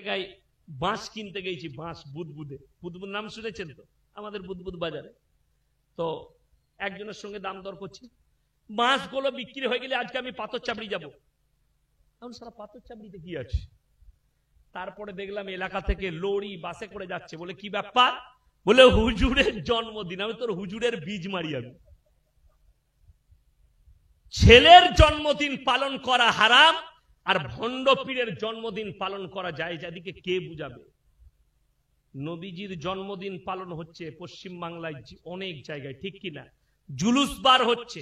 জায়গায় বাঁশ কিনতে গেছি, বাঁশ বুদবুদে, বুদবুদ নাম শুনেছেন তো, আমাদের বুদবুদ বাজারে। তো একজনের সঙ্গে দাম দর করছি, বাঁশগুলো বিক্রি হয়ে গেলে আজকে আমি পাথর চাবড়ি যাবো। এখন সারা পাথর চাবড়িতে কি আছে? তারপরে দেখলাম এলাকা থেকে লরি বাসে করে যাচ্ছে, বলে কি ব্যাপার? বলে হুজুরের জন্মদিন। আমি তোর হুজুরের বীজ মারি আমি। ছেলের জন্মদিন পালন করা হারাম, আর ভণ্ড পীরের জন্মদিন পালন করা যায়, যাদিকে কে বুঝাবে? নবীজির জন্মদিন পালন হচ্ছে পশ্চিম বাংলায় অনেক জায়গায়, ঠিক কিনা? জুলুস বার হচ্ছে,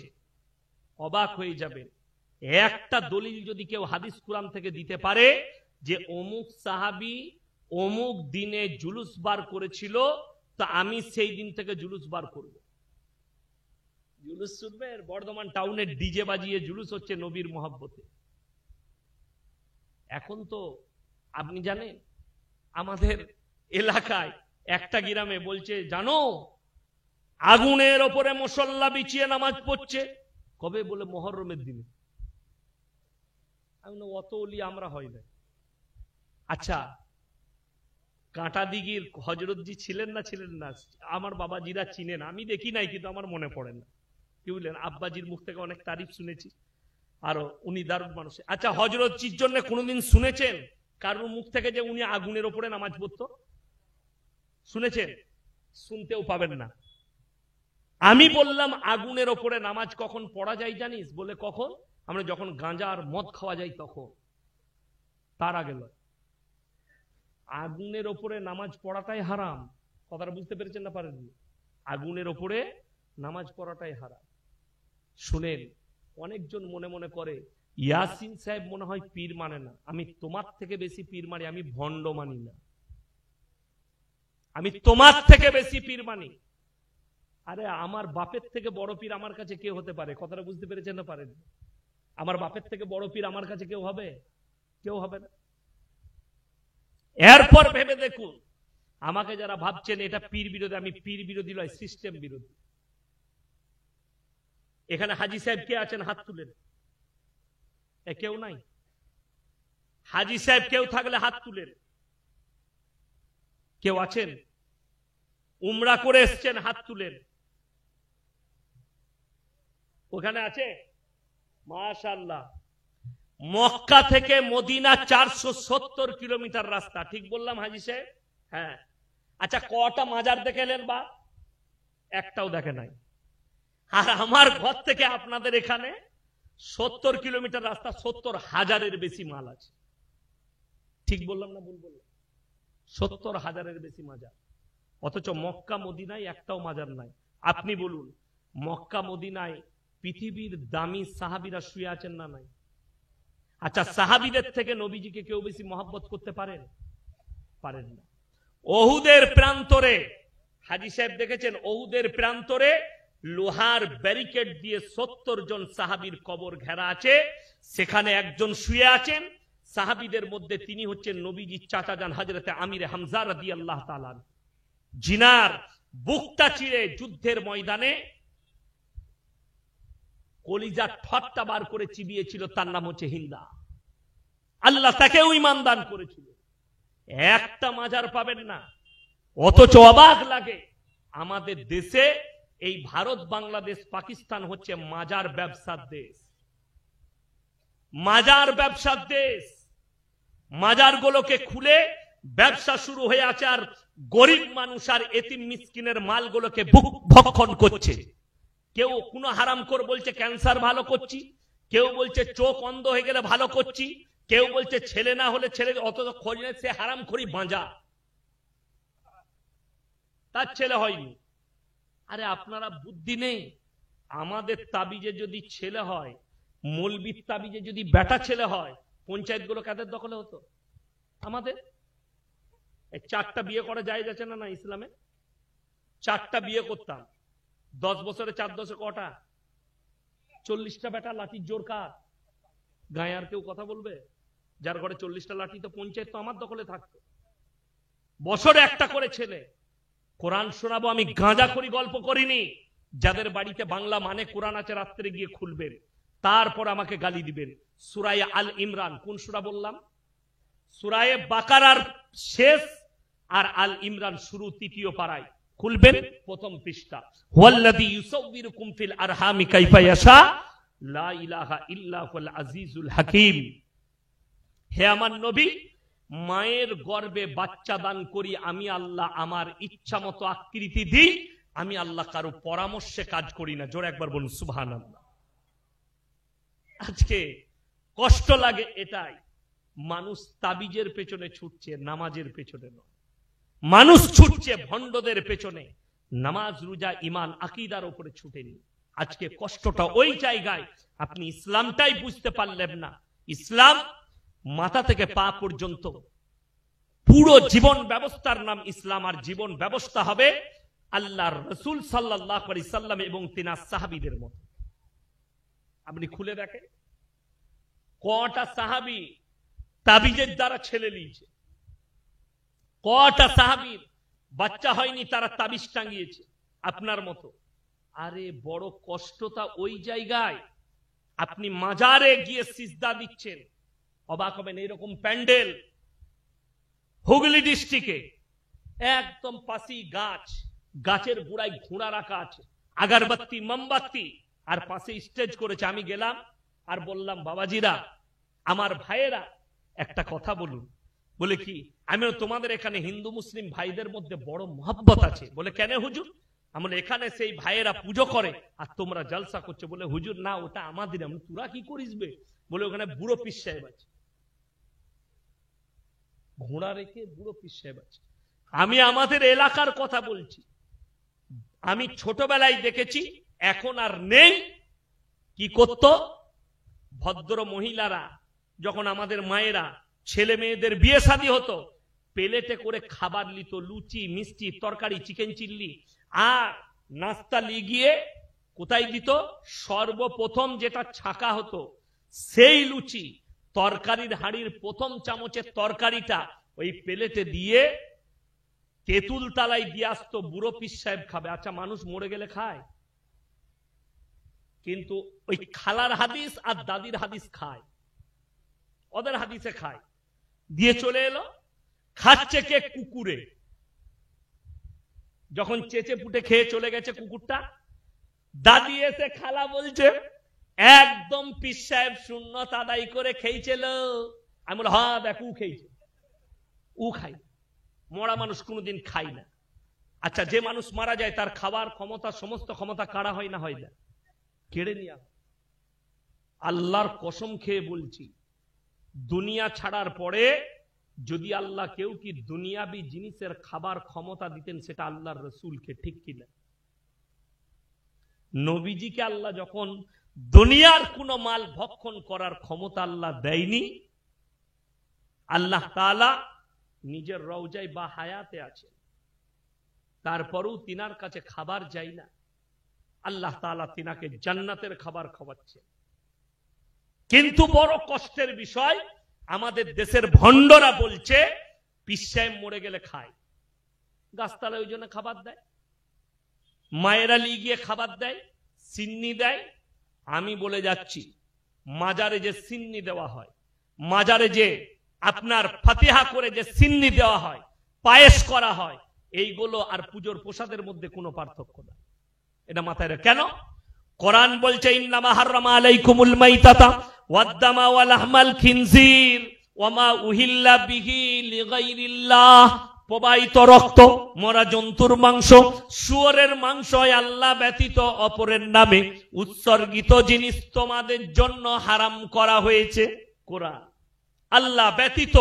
অবাক হয়ে যাবে। একটা দলিল যদি কেউ হাদিস কুরআন থেকে দিতে পারে যে অমুক সাহাবী অমুক দিনে জুলুস বার করেছিল, তো আমি সেই দিন থেকে জুলুস বার করব। জুলুস শুনবে? বর্ধমান টাউনে ডিজে বাজিয়ে জুলুস হচ্ছে নবীর মহব্বতে। এখন তো আপনি জানেন আমাদের এলাকায় একটা গ্রামে বলছে, জানো আগুনের ওপরে মুসল্লা বিছিয়ে নামাজ পড়ছে। কবে? বলে মুহররমের দিনে। আমি অত ওলি আমরা হয় না। আচ্ছা, কাঁটাদিঘির হযরতজি ছিলেন না ছিলেন না? আমার বাবাজিরা চিনেন, আমি দেখি নাই কিন্তু আমার মনে পড়ে না। কি বললেন? আব্বাজির মুখ থেকে অনেক তারিফ শুনেছি, আরো উনি দারুণ মানুষ। আচ্ছা, হযরতজির জন্য কোনোদিন শুনেছেন কারোর মুখ থেকে যে উনি আগুনের ওপরে নামাজ পড়তো? শুনেছেন? শুনতেও পাবেন না। আমি বললাম আগুনের ওপরে নামাজ কখন পড়া যায় জানিস? বলে কখন? আমরা যখন গাঁজা আর মদ খাওয়া যায় তখন, তার আগে নয়। আগুনের ওপরে নামাজ পড়াটাই হারাম। কথাটা বুঝতে পেরেছেন না পারেননি? আগুনের ওপরে নামাজ পড়াটাই হারাম। শুনেন, অনেকজন মনে মনে করে ইয়াসিন সাহেব মনে হয় পীর মানে না। আমি তোমার থেকে বেশি পীর মানি, আমি ভণ্ড মানি না। আমি তোমার থেকে বেশি পীর মানি। আরে আমার বাপের থেকে বড় পীর আমার কাছে কেউ হতে পারে? কথাটা বুঝতে পেরেছেন না পারেন? আমার বাপের থেকে বড় পীর আমার কাছে কেউ হবে? কেউ হবে না। এরপর ভেবে দেখুন, আমাকে যারা ভাবছেন এটা পীর বিরোধী, আমি পীর বিরোধী নয়, সিস্টেম বিরোধী। এখানে হাজী সাহেব কে আছেন? হাত তুলেন। কেউ নাই? হাজী সাহেব কেউ থাকলে হাত তুলেন। কেউ আছেন? উমরা করে এসছেন, হাত তুলেন। ওখানে আছে? মাশাআল্লাহ। মক্কা থেকে মদিনা 470 কিলোমিটার রাস্তা, ঠিক বললাম হাজী সাহেব? হ্যাঁ। আচ্ছা, কটা মাজার দেখে এলেন? বা একটাও দেখে নাই। আর আমার ঘর থেকে আপনাদের এখানে 70 কিলোমিটার রাস্তা, 70,000-এর বেশি মাল আছে। ঠিক বললাম না ভুল বললাম? 70,000-এর বেশি মাজার, অথচ মক্কা মদিনায় একটাও মাজার নাই। আপনি বলুন, মক্কা মদিনায় পৃথিবীর দামি সাহাবীরা শুয়ে আছেন না নাই? আচ্ছা, সাহাবীদের থেকে নবীজিকে কেউ বেশি মহব্বত করতে পারেন? পারেন না। ওহুদের প্রান্তরে, হাজী সাহেব দেখেছেন, ওহুদের প্রান্তরে লোহার ব্যারিকেড দিয়ে 70 জন সাহাবীর কবর ঘেরা আছে। সেখানে একজন শুয়ে আছেন সাহাবীদের মধ্যে, তিনি হচ্ছেন নবীজির চাচা যান হযরতে আমির হামজা রাদিয়াল্লাহু তাআলা, জিনার বুকটা চিরে যুদ্ধের ময়দানে কলিজার ঠট্টা বার করে চিবিয়েছিল, তার নাম হচ্ছে হিন্দা। আল্লাহ তাকেও ঈমান দান করেছিল। একটা মাজার পাবেন না। অথচ অবাক লাগে, আমাদের দেশে এই ভারত, বাংলাদেশ, পাকিস্তান হচ্ছে মাজার ব্যবসার দেশ। মাজার ব্যবসার দেশ। মাজারগুলোকে খুলে ব্যবসা শুরু হয়ে আছে, আর গরিব মানুষ আর এতিম মিসকিনের মালগুলোকে ভক্ষণ করছে। কেউ কোনো হারামখোর বলছে ক্যান্সার ভালো করছি, কেউ বলছে চোখ অন্ধ হয়ে গেলে ভালো করছি, কেউ বলছে ছেলে না হলে ছেলে, অথচ খোঁজ নেই সে হারামখোরি বাঁজা, তার ছেলে হয়নি। আরে আপনারা বুদ্ধি নেই? আমাদের তাবিজে যদি ছেলে হয়, মৌলবীর তাবিজে যদি বেটা ছেলে হয়, পঞ্চায়েত গুলো কাদের দখলে হতো? আমাদের। 4টা বিয়ে করা যায় যাচ্ছে না না ইসলামে? 4টা বিয়ে করতাম, 10 বছরে 4 10 কটা? 40টা বেটা। লাঠির জোর কার? গায়ে আর কেউ কথা বলবে? যার ঘরে 40টা লাঠি, তো পঞ্চায়েত তো আমার দখলে থাকতো। বছরে একটা করে ছেলে। কোরআন শোনাবো আমি, গাঁজা করি গল্প করিনি। যাদের বাড়িতে বাংলা মানে কোরআন আছে, রাত্রে গিয়ে খুলবেন, তারপর আমাকে গালি দিবেন। সূরা আল ইমরান, কোন সূরা বললাম? সূরা বাকারার শেষ আর আল ইমরান শুরু তৃতীয় পারায় খুলবেন প্রথম পৃষ্ঠা, হুয়াল্লাযী ইউসাউবিরুকুম ফিল আরহামি কাইফা ইয়াশা লা ইলাহা ইল্লা হুয়াল আজিজুল হাকীম। হে আমার নবী, মায়ের গর্ভে বাচ্চা দান করি আমি আল্লাহ, আমার ইচ্ছা মতো আকৃতি দিই, আমি আল্লাহ কারো পরামর্শে কাজ করি না। জোরে একবার বলুন সুবহানাল্লাহ। আজকে কষ্ট লাগে এটাই, মানুষ তাবিজের পেছনে ছুটছে, নামাজের পেছনে নয়। মানুষ ছুটছে ভণ্ডদের পেছনে, নামাজ রোজা ঈমান আকীদার উপরে ছুটেনি। আজকে কষ্টটা ওই জায়গায়, আপনি ইসলামটাই বুঝতে পারলেন না। ইসলাম মাথা থেকে পা পর্যন্ত পুরো জীবন ব্যবস্থার নাম ইসলাম, আর জীবন ব্যবস্থা হবে আল্লাহর রাসূল সাল্লাল্লাহু আলাইহি সাল্লাম এবং তিনার সাহাবীদের মতো। আপনি খুলে দেখেন কটা সাহাবী তাবিজের দ্বারা ছেলে নিয়েছে, কটা সাহাবীর বাচ্চা হয়নি তারা তাবিজ টাঙিয়েছে আপনার মতো। আরে বড় কষ্টটা ওই জায়গায়, আপনি মাজারে গিয়ে সিজদা দিচ্ছেন, অবাক হবেন। এরকম প্যান্ডেল হুগলি ডিস্ট্রিক্টে একদম পাশেই গাছ, গাছের গোড়ায় ঘোড়া রাখা আছে, আগরবাতি মোমবাতি, আর পাশে স্টেজ করেছে। আমি গেলাম আর বললাম, বাবাজিরা আমার ভাইয়েরা একটা কথা বলুন। বলে কি? আমি তোমাদের এখানে হিন্দু মুসলিম ভাইদের মধ্যে বড় মহব্বত আছে। বলে কেন হুজুর? আমরা এখানে সেই ভাইয়েরা পুজো করে আর তোমরা জলসা করছো। বলে হুজুর না, ওটা আমাদের। আমি তোরা কি করিস বে? বলে ওখানে বুড়ো পীর সাহেব আছে, ঘোড়া রেখে বুড়ো পীর সাহেব আছে। আমি আমাদের এলাকার কথা বলছি, আমি ছোটবেলায় দেখেছি, এখন আর নেই। কি করত ভদ্র মহিলারা, যখন আমাদের মায়েরা ছেলে মেয়েদের বিয়ে শাদী হতো, প্লেটে করে খাবার নিত, লুচি মিষ্টি তরকারি চিকেন চিল্লি, আর নাস্তা লিগিয়ে কোথায় দিত? সর্বপ্রথম যেটা ছাকা হতো সেই লুচি, তরকারির হাড়ির প্রথম চামচের তরকারিটা ওই প্লেটে দিয়ে তেঁতুল তালাই দিয়ে আসতো, বুড়ো পীর সাহেব খাবে। আচ্ছা, মানুষ মরে গেলে খায়, কিন্তু ওই খালার হাদিস আর দাদির হাদিস খায়, ওদের হাদিসে খায়। দিয়ে চলে এলো, খাচ্ছে কে? কুকুরে। যখন চেঁচে পুটে খেয়ে চলে গেছে কুকুরটা, দাদি এসে খালা বলছে একদম পীর সাহেব সুন্নত আদায় করে খেয়েছিল। আমি বলি হ্যাঁ দেখ, ও খেয়েছে, ও খাই। মরা মানুষ কোনোদিন খাই না। আচ্ছা, যে মানুষ মারা যায় তার খাবার ক্ষমতা, সমস্ত ক্ষমতা কারা হয় না? হয় না, কেড়ে নিয়ে। আল্লাহর কসম খেয়ে বলছি, দুনিয়া ছাড়ার পরে যদি আল্লাহ কেউ কি দুনিয়াবি জিনিসের খাবার ক্ষমতা দিতেন, সেটা আল্লাহর রাসূলকে। ঠিক কিনা? নবীজিকে আল্লাহ যখন দুনিয়ার কোন মাল ভক্ষণ করার ক্ষমতা আল্লাহ দেয়নি, আল্লাহ তাআলা নিজের রওজায় বা হায়াতে আছেন, তারপরেও তিনার কাছে খাবার যায় না। আল্লাহ তাআলা তিনাকে জান্নাতের খাবার খাওয়াচ্ছেন। কিন্তু বড় কষ্টের বিষয়, আমাদের দেশের ভণ্ডরা বলছে পীর সাহেব মরে গেলে খায়, গাছতলায় ওই জন্য খাবার দেয়, মায়েরা লিগিয়ে খাবার দেয়, সিন্নি দেয়। আমি বলে যাচ্ছি, মাজারে যে সিন্নি দেওয়া হয়, মাজারে যে আপনার ফাতিহা করে যে সিন্নি দেওয়া হয়, পায়েস করা হয়, এইগুলো আর পুজোর প্রসাদের মধ্যে কোনো পার্থক্য নেই। এটা মাথায় রাখ। কেন? কোরআন বলছে ইন্নামা হাররামা আলাইকুমুল মাইতাতা ওয়াদ-দামা ওয়া লাহমাল খিনজির ওয়া মা উহিল্লা বিহি লিগাইরিল্লাহ। প্রবাহিত রক্ত, মরা জন্তুর মাংস, শুয়োরের মাংস আল্লাহ ব্যতীত অপরের নামে উৎসর্গিত জিনিস তোমাদের জন্য হারাম করা হয়েছে। কোরআন। আল্লাহ ব্যতীত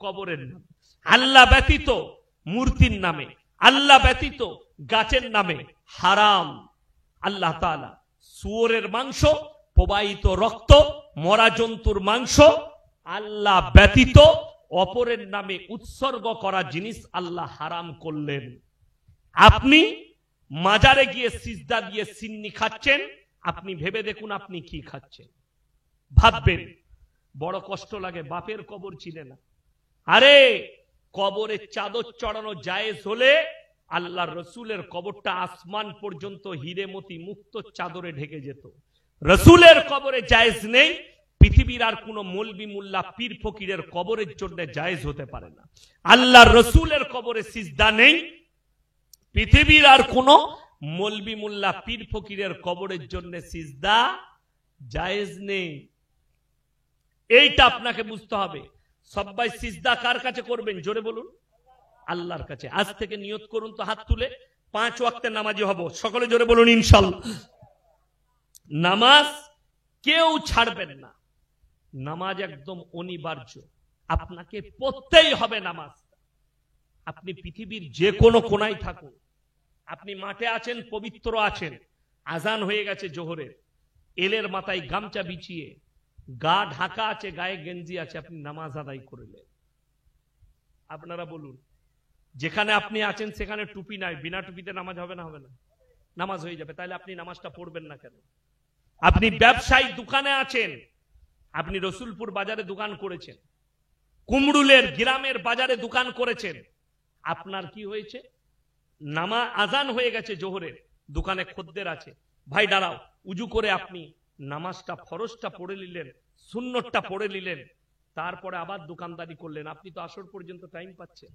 কবরের নামে, আল্লাহ ব্যতীত মূর্তির নামে, আল্লাহ ব্যতীত গাছের নামে হারাম। আল্লাহ তাআলা শুয়োরের মাংস, প্রবাহিত রক্ত, মরা জন্তুর মাংস আল্লাহ ব্যতীত অপরের নামে উৎসর্গ করা জিনিস আল্লাহ হারাম করলেন। আপনি মাজারে গিয়ে সিজদা দিয়ে সিন্নি খাচ্ছেন, আপনি ভেবে দেখুন আপনি কি খাচ্ছেন। ভাববেন, বড় কষ্ট লাগে। বাপের কবর চিনে না। আরে কবরে চাদর চড়ানো জায়েজ হলে আল্লাহর রসুলের কবরটা আসমান পর্যন্ত হিরে মতি মুক্ত চাদরে ঢেকে যেত। রসুলের কবরে জায়েজ নেই, পৃথিবীর আর কোন মৌলবি মোল্লা পীর ফকিরের কবরের জন্য জায়েজ হতে পারে না। আল্লাহর রসুলের কবরে সিজদা নেই, পৃথিবীর আর কোন মৌলবি মোল্লা পীর ফকিরের কবরের জন্য সিজদা জায়েজ নেই। এইটা আপনাকে বুঝতে হবে। সবাই সিজদা কার কাছে করবেন জোরে বলুন? আল্লাহর কাছে। আজ থেকে নিয়ত করুন তো হাত তুলে, 5 ওয়াক্তের নামাজি হব। সকলে জোরে বলুন ইনশাআল্লাহ। নামাজ কেউ ছাড়বেন না, নামাজ একদম অনিবার্য, আপনাকে পড়তেই হবে নামাজ। আপনি পৃথিবীর যে কোনো কোনায় থাকুন, আপনি মাঠে আছেন, পবিত্র আছেন, আজান হয়ে গেছে জোহরের, এলের মাথায় গামছা বিছিয়ে গা ঢাকা আছে, গায়ে গেঞ্জি আছে, আপনি নামাজ আদায় করলেন। আপনারা বলুন, যেখানে আপনি আছেন সেখানে টুপি নাই, বিনা টুপিতে নামাজ হবে না? হবে না? নামাজ হয়ে যাবে। তাহলে আপনি নামাজটা পড়বেন না কেন? আপনি ব্যবসায়ী দোকানে আছেন, আপনি রসুলপুর বাজারে দোকান করেছেন, কুমড়ুলের গ্রামের বাজারে দোকান করেছেন, আপনার কি হয়েছে? আজান হয়ে গেছে জোহরের, দোকানে খদ্দের আছে, ভাই দাঁড়াও, উজু করে আপনি নামাজটা ফরজটা পড়ে নিলেন, সুন্নতটা পড়ে নিলেন, তারপরে আবার দোকানদারি করলেন। আপনি তো আসর পর্যন্ত টাইম পাচ্ছেন।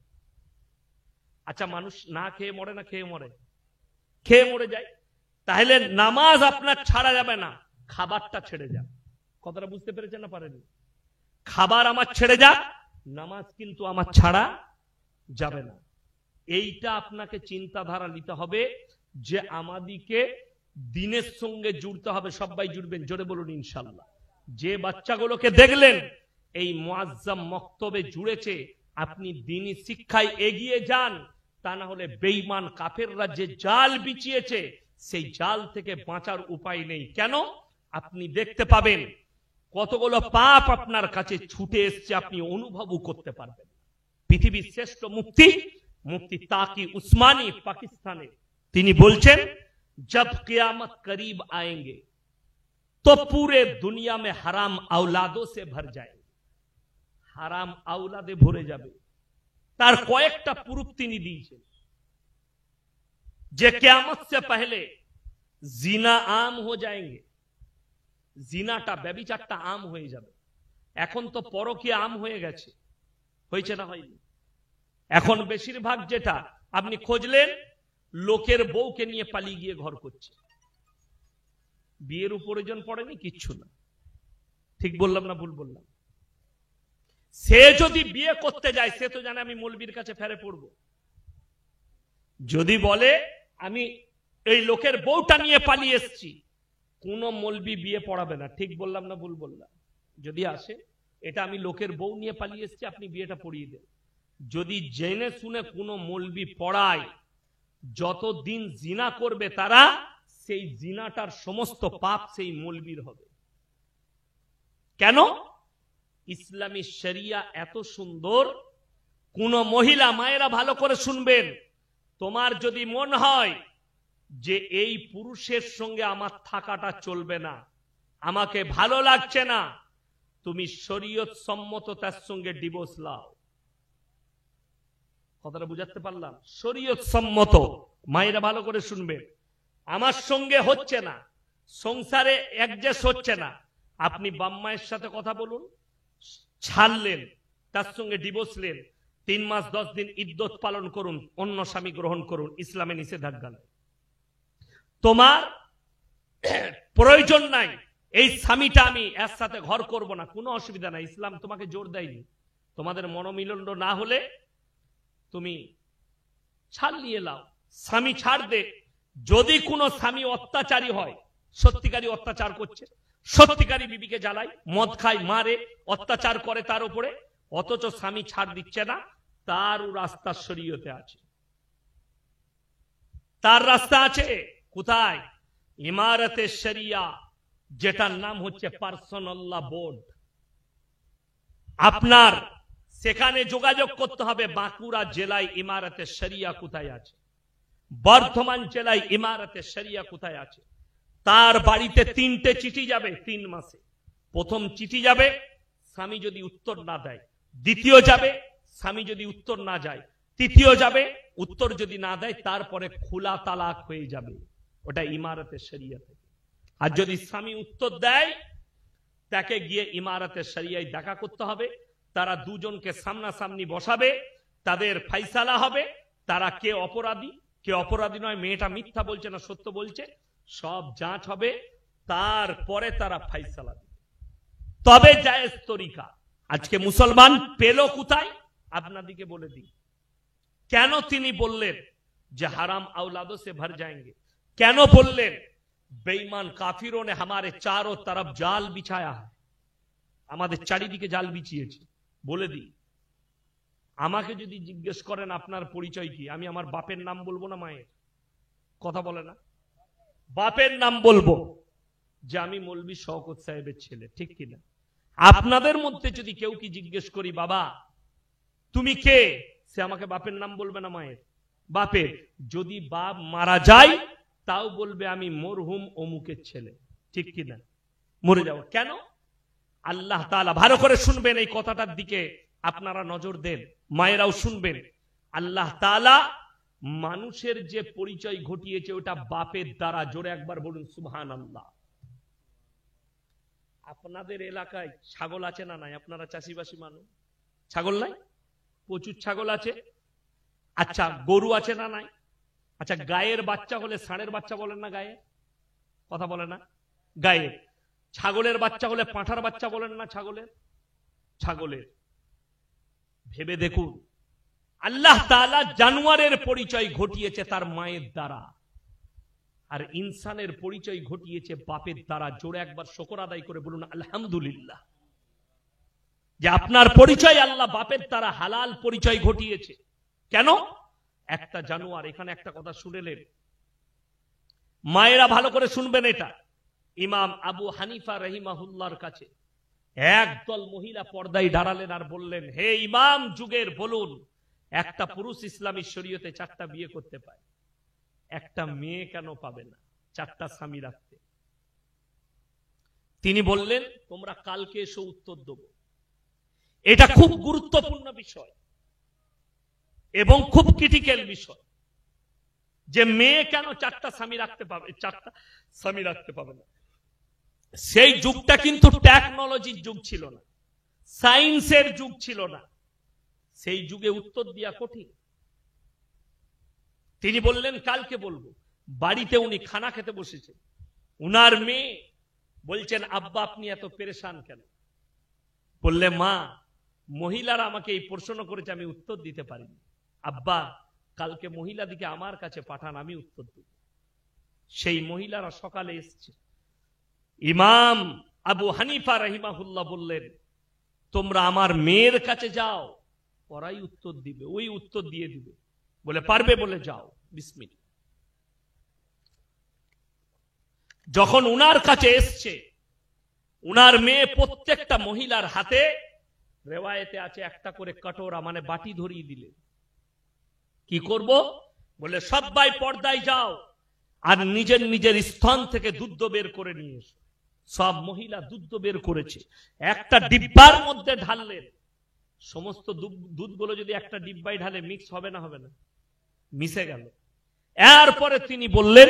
আচ্ছা, মানুষ না খেয়ে মরে না খেয়ে মরে? খেয়ে মরে যায়। তাহলে নামাজ আপনার ছাড়া যাবে না, খাবারটা ছেড়ে যাক। কথাটা বুঝতে পেরেছেন না পারেনি? খাবার আমার ছেড়ে যাক, নামাজ কিন্তু আমার ছাড়া যাবে না। এইটা আপনাকে চিন্তাধারা নিতে হবে যে আমাদিকে দিনের সঙ্গে জুড়তে হবে। সবাই জুড়বেন, জোরে বলুন ইনশাআল্লাহ। যে বাচ্চাগুলোকে দেখলেন এই মুআজ্জাম মক্তবে জুড়েছে, আপনি দ্বীনি শিক্ষায় এগিয়ে যান, তা না হলে বেঈমান কাফেররা যে জাল বিছিয়েছে সেই জাল থেকে বাঁচার উপায় নেই। কেন? আপনি দেখতে পাবেন কতগুলো পাপ আপনার কাছে ছুটে এসছে, আপনি অনুভবও করতে পারবেন। পৃথিবীর শ্রেষ্ঠ মুফতি, মুফতি তাকি উসমানী পাকিস্তানে, তিনি বলছেন, जब क़यामत करीब आएंगे तो पूरे दुनिया में हराम औलादों से भर जाएंगे। হারাম আওলাদে ভরে যাবে। তার কয়েকটা প্রুফ তিনি দিয়েছেন যে কিয়ামত से पहले জিনা আম हो जाएंगे। জিনাটা, ব্যভিচারটা আম হয়ে যাবে। এখন তো পরকীয়া আম হয়ে গেছে, হয়েছে না হয়নি? এখন বেশিরভাগ যেটা আপনি খুঁজলেন, লোকের বউকে নিয়ে পালিয়ে গিয়ে ঘর করছে। বিয়ের প্রয়োজন পড়েনি, কিচ্ছু না। ঠিক বললাম না ভুল বললাম? সে যদি বিয়ে করতে যায়, সে তো জানে আমি মৌলবীর কাছে ফেরে পড়ব। যদি বলে আমি এই লোকের বউটা নিয়ে পালিয়ে এসেছি, কোন মৌলবী বিয়ে পড়াবে না। ঠিক বললাম না ভুল বললাম? যদি আসে এটা আমি লোকের বউ নিয়ে পালিয়ে এসেছি, আপনি বিয়েটা পড়িয়ে দেন। যদি জেনে শুনে কোনো মৌলবী পড়ায়, যতদিন জিনা করবে তারা, সেই জিনাটার সমস্ত পাপ সেই মৌলবীর হবে। কেন? ইসলামী শরিয়া এত সুন্দর। কোন মহিলা, মায়েরা ভালো করে শুনবেন, তোমার যদি মন হয় যে এই পুরুষের সঙ্গে আমার থাকাটা চলবে না, আমাকে ভালো লাগছে না, তুমি শরীয়ত সম্মত তার সঙ্গে ডিভোর্স লাও। কথাটা বুঝাতে পারলাম? শরীয়ত সম্মত। মায়েরা ভালো করে শুনবেন, আমার সঙ্গে হচ্ছে না, সংসারে অ্যাডজাস্ট হচ্ছে না, আপনি বাম্মায়ের সাথে কথা বলুন, ছাড়লেন, তার সঙ্গে ডিভোর্স নেন, 3 মাস 10 দিন ইদ্যত পালন করুন, অন্য স্বামী গ্রহণ করুন, ইসলামে নিষেধাজ্ঞা নেই। তোমার প্রয়োজন নাই এই স্বামীটা, আমি এর সাথে ঘর করব না, কোনো অসুবিধা নাই, ইসলাম তোমাকে জোর দেয়নি। তোমাদের মনোমিলন না হলে তুমি ছাড় নিয়ে লাও, স্বামী ছাড় দে। যদি কোনো স্বামী অত্যাচারী হয়, সত্যিকারী অত্যাচার করছে, সত্যিকারী বিবিকে জ্বালায়, মদ খায়, মারে, অত্যাচার করে তার উপরে, অথচ স্বামী ছাড় দিচ্ছে না, তার রাস্তা শরীয়তে আছে, তার রাস্তা আছে। কোথায়? ইমারতে শরিয়া, যেটার নাম হচ্ছে পার্সোনাল ল বোর্ড। আপনার সেখানে যোগাযোগ করতে হবে। বাঁকুড়া জেলায় ইমারতে শরিয়া কোথায় আছে, বর্ধমান জেলায় ইমারতে শরিয়া কোথায় আছে, তার বাড়িতে 3টে চিঠি যাবে 3 মাসে। প্রথম চিঠি যাবে, স্বামী যদি উত্তর না দেয়, দ্বিতীয় যাবে, স্বামী যদি উত্তর না যায়, তৃতীয় যাবে, উত্তর যদি না দেয়, তারপরে খোলা তালাক হয়ে যাবে। ওটা ইমারতে শরিয়া থেকে। আর যদি স্বামী উত্তর দেয়, তাকে গিয়ে ইমারতে শরিয়ায় দেখা করতে হবে, তারা দুজনকে সামনাসামনি বসাবে, তাদের ফাইসালা হবে, তারা কে অপরাধী কে অপরাধী নয়, মেয়েটা মিথ্যা বলছে না সত্য বলছে, সব যাঁচ হবে, তারপরে তারা ফাইসালা দিবে, তবে জায়েজ তরিকা। আজকে মুসলমান পেল কোথায় আপনাদিকে বলে দিই। কেন তিনি বললেন যে হারাম औलादों से भर जाएंगे, কেন বললেন বেঈমান কাফিরোं ने हमारे चारों तरफ जाल बिछाया है, আমাদের চারিদিকে জাল বিছিয়েছে। বলে দিই, আমাকে যদি জিজ্ঞেস করেন আপনার পরিচয় কি, আমি আমার বাপের নাম বলবো না মায়ের? কথা বলে না? বাপের নাম বলবো যে আমি মৌলভী শওকত সাহেবের ছেলে, ঠিক কিনা? আপনাদের মধ্যে যদি কেউ কি জিজ্ঞেস করি বাবা তুমি কে, সে আমাকে বাপের নাম বলবে না মায়ের? বাপের। যদি বাপ মারা যায় তাও বলবে আমি মরহুম অমুকের ছেলে, ঠিক কিনা? মরে যাও কেন? আল্লাহ তাআলা, ভালো করে শুনবেন এই কথাটার দিকে আপনারা নজর দেন, মায়েরাও শুনবেন। আল্লাহ তাআলা মানুষের যে পরিচয় ঘটিয়েছে ওটা বাপের দ্বারা। জোরে একবার বলুন সুবহানাল্লাহ। আপনাদের এলাকায় ছাগল আছে না নাই? আপনারা চাষিবাসী মানুষ, ছাগল নাই? প্রচুর ছাগল আছে। আচ্ছা গরু আছে না নাই? আচ্ছা গায়ের বাচ্চা হলে ষাঁড়ের বাচ্চা বলেন না? গায়ে কথা বলে না? গায়ে। ছাগলের বাচ্চা হলে পাঁঠার বাচ্চা বলেন না? ছাগলের। ভেবে দেখুন, আল্লাহ তাআলা জানোয়ারের পরিচয় ঘটিয়েছে তার মায়ের দ্বারা, আর ইনসানের পরিচয় ঘটিয়েছে বাপের দ্বারা। জোরে একবার শুকর আদায় করে বলুন আলহামদুলিল্লাহ, যে আপনার পরিচয় আল্লাহ বাপের দ্বারা হালাল পরিচয় ঘটিয়েছে। কেন? একটা জানোয়ার। এখানে একটা কথা শুনেলেন মায়েরা, ভালো করে শুনবেন এটা। ইমাম আবু হানিফা রাহিমাহুল্লাহর কাছে একদল মহিলা পর্দায় দাঁড়ালেন আর বললেন, হে ইমাম যুগের, বলুন একটা পুরুষ ইসলামী শরীয়তে 4টা বিয়ে করতে পায়, একটা মেয়ে কেন পাবে না 4টা স্বামী রাখতে? তিনি বললেন তোমরা কালকে এসে উত্তর দেব। এটা খুব গুরুত্বপূর্ণ বিষয় এবং খুব ক্রিটিক্যাল বিষয়, যে মেয়ে কেন 4টা স্বামী রাখতে পাবে, 4টা স্বামী রাখতে পাবে না। সেই যুগটা কিন্তু টেকনোলজির যুগ ছিল না, সায়েন্সের যুগ ছিল না, সেই যুগে উত্তর দেওয়া কঠিন। তিনি বললেন কালকে বলবো। বাড়িতে উনি খানা খেতে বসেছে, উনার মেয়ে বলছেন আব্বা আপনি এত পেরেশান কেন? বললে মা মহিলারা আমাকে এই প্রশ্ন করেছে, আমি উত্তর দিতে পারিনি। আব্বা কালকে মহিলাদিকে আমার কাছে পাঠান, আমি উত্তর দেব। সেই মহিলারা সকালে এসছে। ইমাম আবু হানিফা রাহিমাহুল্লাহ বললেন তোমরা আমার মেয়ের কাছে যাও, ওরাই উত্তর দিবে, ওই উত্তর দিয়ে দিবে। বলে পারবে? বলে যাও বিসমিল্লাহ। যখন উনার কাছে এসছে, উনার মেয়ে প্রত্যেকটা মহিলার হাতে, রেওয়ায়েতে আছে, একটা করে কটোরা মানে বাটি ধরিয়ে দিলে। কি করব? বলে সবাই পর্দায় যাও আর নিজের নিজের স্থান থেকে দুধ বের করে নিয়ে এসো। সব মহিলা দুধ বের করেছে, একটা ডিব্বার মধ্যে ঢাললেন। সমস্ত দুধগুলো যদি একটা ডিব্বায় ঢালে মিক্স হবে না? হবে না? মিশে গেল। এরপরে তিনি বললেন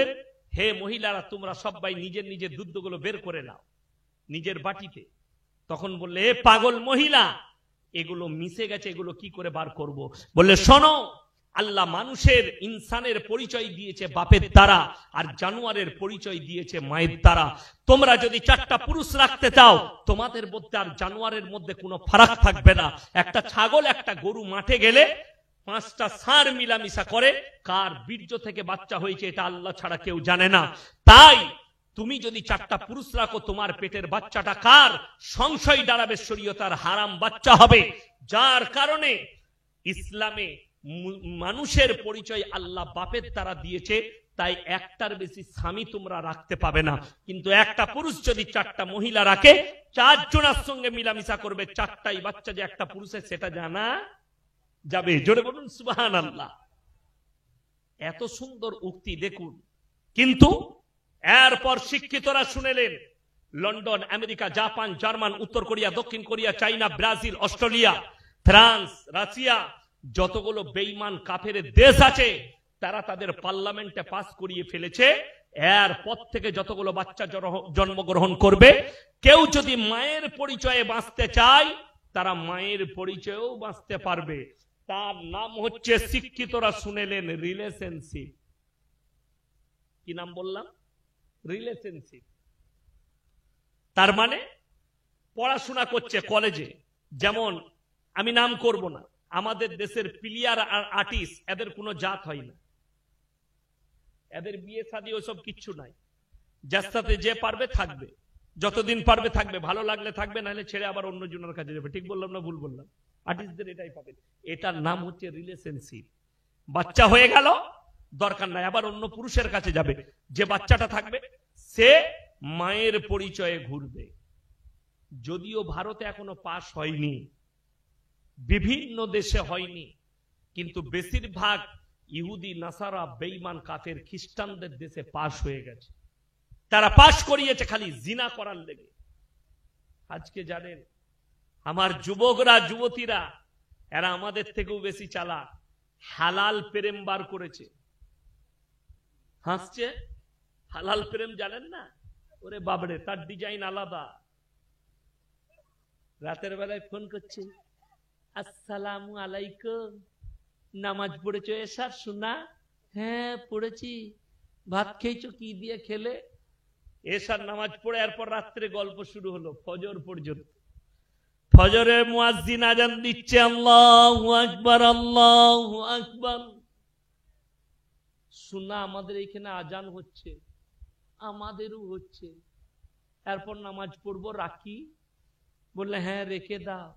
হে মহিলারা তোমরা সবাই নিজের নিজের দুধগুলো বের করে নাও নিজের বাটিতে। তখন বললে এ পাগল মহিলা, এগুলো মিশে গেছে, এগুলো কি করে বার করব? বললে শোনো, আল্লাহ মানুষের ইনসানের পরিচয় দিয়েছে বাপের দ্বারা, আর জানোয়ারের পরিচয় দিয়েছে মায়ের দ্বারা। তোমরা যদি 4টা পুরুষ রাখতে চাও, তোমাদের মধ্যে আর জানোয়ারের মধ্যে কোনো ফারাক থাকবে না। একটা ছাগল একটা গরু মাঠে গেলে 5টা ষাঁড় মিলামিশা করে, কার বীর্য থেকে বাচ্চা হয়েছে এটা আল্লাহ ছাড়া কেউ জানে না। তাই তুমি যদি 4টা পুরুষ রাখো, তোমার পেটের বাচ্চাটা কার? সংশয় দাঁড়াবে শরীয়তার হারাম বাচ্চা হবে। যার কারণে ইসলামে মানুষের পরিচয় আল্লাহ বাপের দ্বারা দিয়েছে, তাই একটার বেশি স্বামী তোমরা রাখতে পাবে না। কিন্তু একটা পুরুষ যদি 4টা মহিলা রাখে, 4 জনের সঙ্গে মিলামিশা করবে, 4টাই বাচ্চা যে একটা পুরুষের সেটা জানা যাবে। জোরে বলুন সুবহানাল্লাহ। এত সুন্দর উক্তি দেখুন। কিন্তু এরপর শিক্ষিতরা শুনেলেন লন্ডন, আমেরিকা, জাপান, জার্মান, উত্তর কোরিয়া, দক্ষিণ কোরিয়া, চাইনা, ব্রাজিল, অস্ট্রেলিয়া, ফ্রান্স, রাশিয়া, যতগুলো বেঈমান কাফের দেশ আছে, তারা তাদের পার্লামেন্টে পাস করিয়ে ফেলেছে এরপর থেকে যতগুলো বাচ্চা জন্মগ্রহণ করবে, কেউ যদি মায়ের পরিচয়ে বাঁচতে চায় তারা মায়ের পরিচয়েও বাঁচতে পারবে। তার নাম হচ্ছে, শিক্ষিতরা শুনেলেন, রিলেশনশিপ। কি নাম বললাম? রিলেশনশিপ। তার মানে পড়াশোনা করছে কলেজে, যেমন আমি নাম করব না, আমাদের দেশের প্লেয়ার আর আর্টিস্ট, এদের কোনো জাত হয় না, এদের বিয়ে শাদী ওসব কিচ্ছু নাই। যার সাথে যে পারবে থাকবে, যতদিন পারবে থাকবে, ভালো লাগলে থাকবে, নাহলে ছেড়ে আবার অন্য জনের কাছে যাবে। ঠিক বললাম না ভুল বললাম? আর্টিস্টদের এটাই পাবে। এটার নাম হচ্ছে রিলেশনশিপ। বাচ্চা হয়ে গেল, দরকার নাই, আবার অন্য পুরুষের কাছে যাবে। যে বাচ্চাটা থাকবে সে মায়ের পরিচয়ে ঘুরবে। যদিও ভারতে এখনো পাস হয়নি, বিভিন্ন দেশে হয়নি, কিন্তু বেশিরভাগ ইহুদি, নাসারা, বেঈমান, কাফের, খ্রিস্টানদের দেশে পাস হয়ে গেছে। তারা পাস করিয়েছে খালি জিনা করার লেগে। আজকে জানেন আমার যুবকরা, যুবতীরা, এরা আমাদের থেকেও বেশি চালাক, হালাল প্রেম বার করেছে। হাসছে, হালাল প্রেম জানেন না? ওরে বাবরে, তার ডিজাইন আলাদা। রাতের বেলায় ফোন করছে, আসসালামু আলাইকুম, নামাজ পড়েছো এশার শোনা? হ্যাঁ পড়েছি। ভাত খেয়েছো? কি দিয়ে খেলে? এশার নামাজ পড়ে এরপর রাত্রে গল্প শুরু হলো ফজর পর্যন্ত। ফজরের মুয়াজ্জিন আজান দিচ্ছে, আল্লাহু আকবার, আল্লাহু আকবার। শোনা আমাদের এখানে আজান হচ্ছে, আমাদেরও হচ্ছে। এরপর নামাজ পড়বো, রাখি? বললে হ্যাঁ রেখে দাও।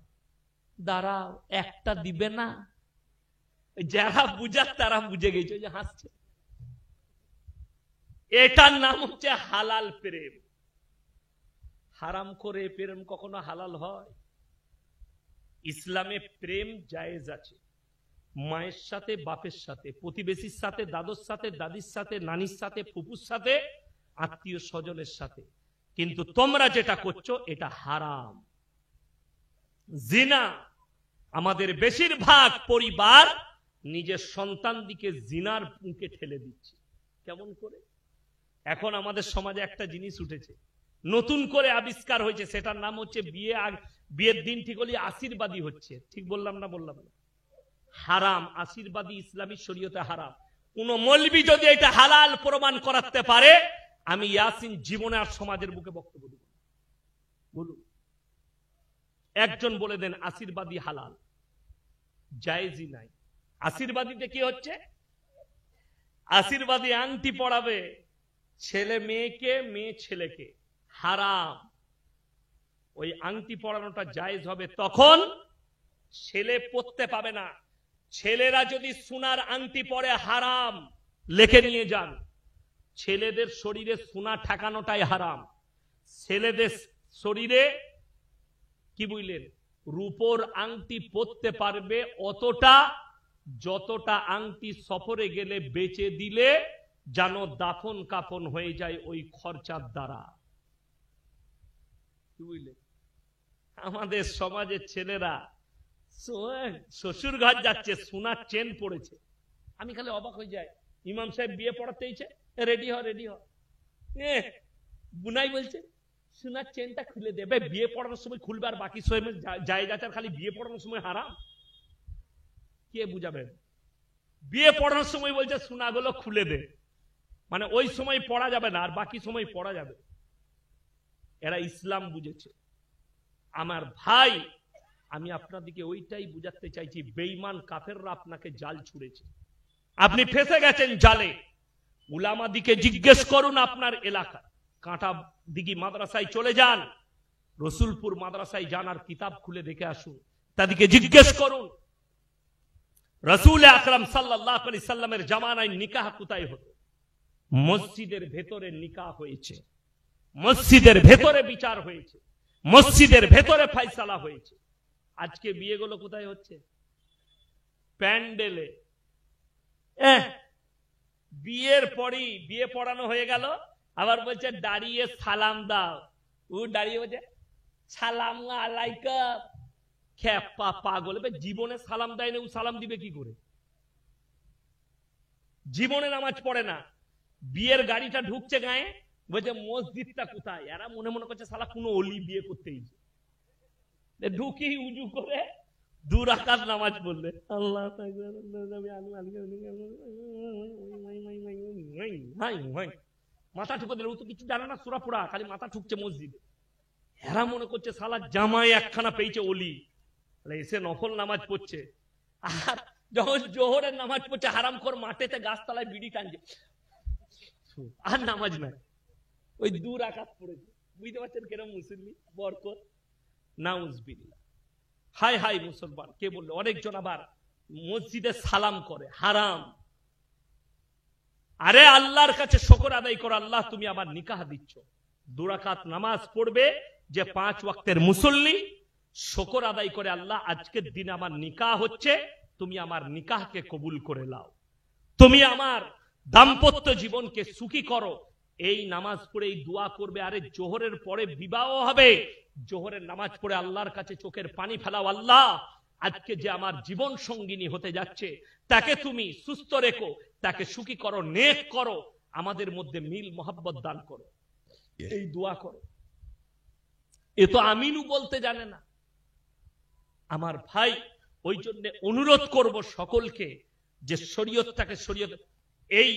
দাঁড়াও, একটা দিবে না? যারা বুঝার তারা বুঝে গেছে, যে হাসছে। এটার নাম হচ্ছে হালাল প্রেম। হারাম করে প্রেম কখনো হালাল হয়? ইসলামে প্রেম জায়েজ আছে, মায়ের সাথে, বাপের সাথে, প্রতিবেশীর সাথে, দাদুর সাথে, দাদির সাথে, নানির সাথে, ফুপুর সাথে, আত্মীয় স্বজনের সাথে। কিন্তু তোমরা যেটা করছো এটা হারাম, জিনা। আমাদের বেশিরভাগ পরিবার নিজের সন্তান দিকে জিনার মুখে ঠেলে দিচ্ছে। কেমন করে? এখন আমাদের সমাজে একটা জিনিস উঠেছে, নতুন করে আবিষ্কার হয়েছে, সেটার নাম হচ্ছে বিয়ের দিন ঠিক হলে আশীর্বাদী হচ্ছে। ঠিক বললাম না? বললাম না? হারাম। আশীর্বাদী ইসলামী শরীয়তে হারাম। কোন মৌলবি যদি এটা হালাল প্রমাণ করাতে পারে, আমি ইয়াসিন জীবনে আর সমাজের বুকে বক্তব্য দেব। বলুন, একজন বলে দেন আশীর্বাদী হালাল, জায়েজই নাই। আশীর্বাদীতে কি হচ্ছে? আশীর্বাদী আংটি পড়াবে, ছেলে মেয়েকে, মেয়ে ছেলেকে, হারাম। ওই আংটি পড়ানোটা জায়েজ হবে তখন ছেলে পড়তে পাবে না। ছেলেরা যদি সোনার আংটি পরে, হারাম, লিখে নিয়ে যান। ছেলেদের শরীরে সোনা ঠেকানোটাই হারাম। ছেলেদের শরীরে কি বুঝলেন, রূপোর আংটি পরতে পারবে অতটা, যতটা আংটি সফরে গেলে বেচে দিলে যেন দাফন কাফন হয়ে যায় ওই খরচার দ্বারা। কি বুঝলেন? আমাদের সমাজের ছেলেরা শ্বশুর ঘর যাচ্ছে, সোনার চেন পড়েছে। আমি খালি অবাক হয়ে যাই। ইমাম সাহেব বিয়ে পড়াতে ইচ্ছে, রেডি হ, রেডি হ। বুনাই বলছে সোনার চেনটা খুলে দেবে। বিয়ে পড়ানোর সময় খুলবে আর বাকি সময় জায়েজ আছে, খালি বিয়ে পড়ানোর সময় হারাম। কে বুঝাবেন? বিয়ে পড়ানোর সময় বলছে সোনাগুলো খুলে দে, মানে ওই সময় পড়া যাবে না আর বাকি সময় পড়া যাবে। এরা ইসলাম বুঝেছে। আমার ভাই, আমি আপনাদেরকে ওইটাই বুঝাতে চাইছি, বেঈমান কাফেররা আপনাকে জাল ছুঁড়েছে, আপনি ফেসে গেছেন জালে। উলামা দিকে জিজ্ঞেস করুন আপনার এলাকায়, কাঁটা দিঘি মাদ্রাসায় চলে যান, রসুলপুর মাদ্রাসায় যান আর কিতাব খুলে দেখে আসুন। তাদেরকে জিজ্ঞেস করুন রাসূল আকরাম সাল্লাল্লাহু আলাইহি সাল্লামের জামানায় নিকাহ কোথায় হতো? মসজিদের ভেতরে নিকাহ হয়েছে, মসজিদের ভেতরে বিচার হয়েছে, মসজিদের ভেতরে ফয়সালা হয়েছে। আজকে বিয়েগুলো কোথায় হচ্ছে? প্যান্ডেলে। বিয়ের পরই বিয়ে পড়ানো হয়ে গেল, আবার বলছে দাঁড়িয়ে সালাম দাও। ও দাঁড়িয়ে বলছে সালাম আলাইকুম। খেপা পাগল, জীবনে সালাম দেয় না, ও সালাম দিবে কি করে? জীবনে নামাজ পড়ে না, বিয়ের গাড়িটা ঢুকছে গায়ে, বলছে মসজিদটা কোথায়? এরা মনে মনে করছে শালা কোনো অলি বিয়ে করতেই ঢুকি উজু করে 2 রাকাত নামাজ পড়লে আল্লাহ মাথা ঠুকে দিল। ও তো কিছু জানে না সূরা পড়া, খালি মাথা ঠুকছে মসজিদে। এরা মনে করছে শালা জামাই একখানা পেয়েছে অলি, এসে নফল নামাজ পড়ছে। আর যখন জোহরের নামাজ পড়ছে হারামখোর মাঠেতে গাছতলায় বিড়ি টানছে, আর নামাজ নাই, ওই 2 রাকাত পড়েছে। বুঝতে পারছেন কেন মুসল্লি বরকত? নাউজুবিল্লাহ। হাই হাই মুসলমান, কে বললো? অনেকজন আবার মসজিদে সালাম করে, হারাম। আরে আল্লাহর কাছে শুকর আদায় করো, আল্লাহ তুমি আমার নিকাহ দিচ্ছ। 2 রাকাত নামাজ পড়বে যে 5 ওয়াক্তের মুসল্লি, শুকর আদায় করে, আল্লাহ আজকের দিন আমার নিকাহ হচ্ছে, তুমি আমার নিকাহকে কবুল করে নাও, তুমি আমার দাম্পত্য জীবনকে সুখী করো। এই নামাজ পড়ে এই দোয়া করবে। আরে জোহরের পরে বিবাহ হবে, জোহরের নামাজ পড়ে আল্লাহর কাছে চোখের পানি ফেলাও, আল্লাহ আজকে যে আমার জীবন সঙ্গিনী হতে যাচ্ছে তাকে তুমি সুস্থ রেখো, তাকে সুখী করো, নেক করো, আমাদের মধ্যে মিল মোহাব্বত দান করো, এই দোয়া করো। এ তো আমিনু বলতে জানে না আমার ভাই। ওই জন্য অনুরোধ করব সকলকে যে শরীয়তটাকে, শরীয়ত এই